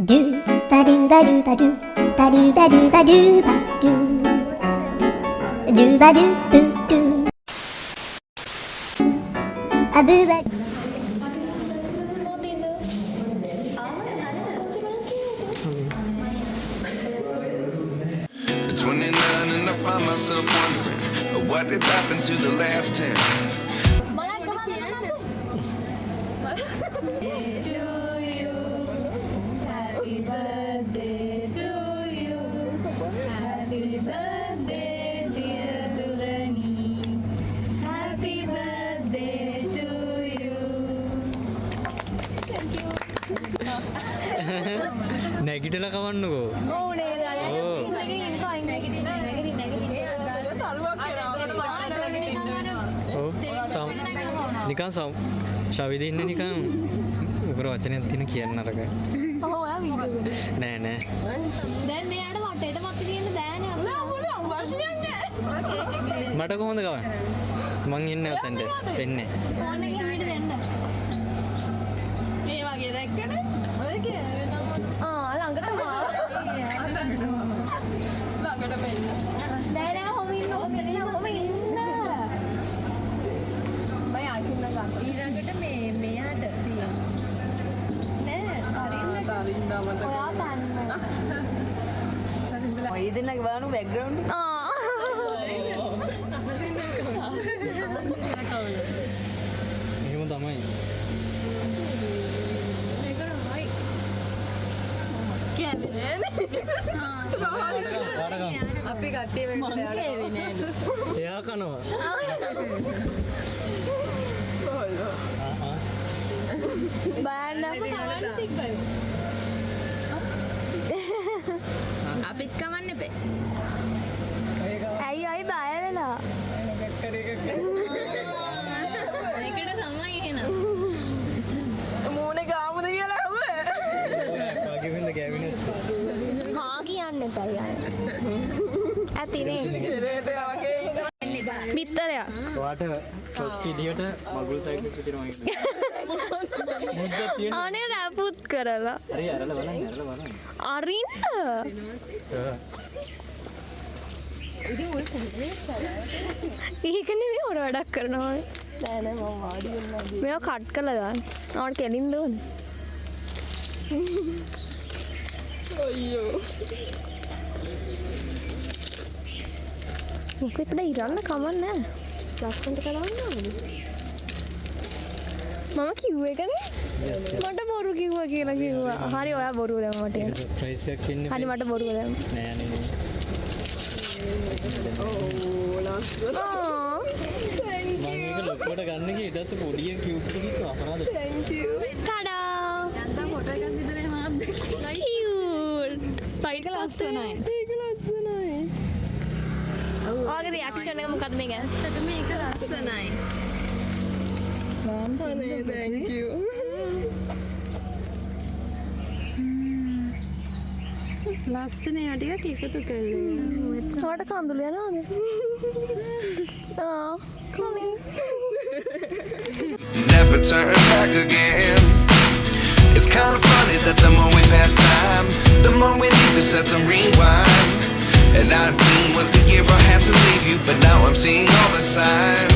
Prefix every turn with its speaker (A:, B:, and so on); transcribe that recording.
A: Do ba do ba do ba do ba do ba do ba do ba do ba do boo do a boo ba.
B: At 29 and I find myself wondering what did happen to the last 10.
C: නැගිටලා කවන්නකෝ.
D: ඔව් නේද?
C: ඕ. ඔව් නිකන් ශවිද ඉන්න නිකන් උගර වචනයක් තියෙන කියන්න අරගයි.
D: ඔව් ඔයා වීඩියෝ එක.
C: නෑ නෑ.
D: දැන් මෙයාට වටේට මත තියෙන දෑනේ අපි අපුල වර්ෂණයක් නෑ.
C: මට කොහොමද ගවන්නේ? මං ඉන්නේ ඔතෙන්ට. වෙන්නේ.
D: ෆෝන් එකේ මීට දෙන්න.
E: මේ වගේ දැක්කනේ.
D: ඔය ළඟට
E: ළඟට මෙන්න.
D: නෑ නෑ හොම ඉන්න හොම ඉන්න. මම ආකින්න ගන්න.
E: ඊළඟට මෙයාට තියෙනවා. නෑ තරින්දම
D: ඔයා තන්න.
E: ඔය දෙන්නගේ බලන්න බෑග්ග්‍රවුන්ඩ් එක.
C: එහෙම තමයි.
E: අපි කට්ටිය වෙන්න
C: එයා කනවා.
D: බෑන්න අප කවන්න තිබ්බයි.
E: අපිත් කවන්න එපේ.
D: ඇයි අයි බය වෙලා?
E: ඒකට තමයි එහෙනම්. මූණේ ගාමුද කියලා ඇහුවේ.
C: වගේමින්ද ගෑවිනේ.
D: හා කියන්න එපා යන්න. ඇතිනේ. බිත්තරයක්.
C: ඔයාට ෆස්ට් විදියට මගුල් තයිප් එකක් තියෙනවා වගේ. මුද්දක් තියෙනවා.
D: අනේ රැපුත් කරලා.
C: හරි අරලා බලන්න අරලා බලන්න.
D: අරින්න. ඒක නෙමෙයි හොර වැඩක් කරනවා.
E: නෑ නෑ මම වාඩි වෙනවා.
D: මේව කට් කරලා දාන්න. ආවට කෙලින්න ඕනේ.
E: අයියෝ.
D: මොකෙද ඉරන්න කමන්නේ නැහැ. ලස්සනට කරන්න ඕනේ. මම කිව්ව එකනේ. මට බොරු කිව්වා කියලා කිව්වා. හරි ඔයා බොරුව දැම්ම මට.
C: ඒක සර්ප්‍රයිස් එකක් ඉන්නේ.
D: හරි මට බොරුව දැම්ම.
C: නෑ නේ.
D: ආ.
C: මම ඒක ලොකුවට ගන්න ගියේ ඊට පස්සේ පොඩියෙන් කියුට් එකක් අපරාධ.
E: Thank you.
D: ටඩා.
E: යන්තම් ෆොටෝ එකක් විතරේ මම දැක්කේ.
D: කියුට්. සයිඩ් ලස්සනයි.
E: ඒක ලස්සනයි.
D: ඔයාගේ රියැක්ෂන් එක මොකක්ද මේ ගැන?
E: ඇත්තට මේක ලස්සනයි. අනේ thank you. ලස්සන ඒවා ටිකක් එකතු කරලා.
D: ඔයාට කඳුළු යනවද? ආ. කොහේ?
B: Never turn back again. It's kind of funny that the more we pass time, the more we need to set the rewind. And 19 was the year I had to leave you, but now I'm seeing all the signs.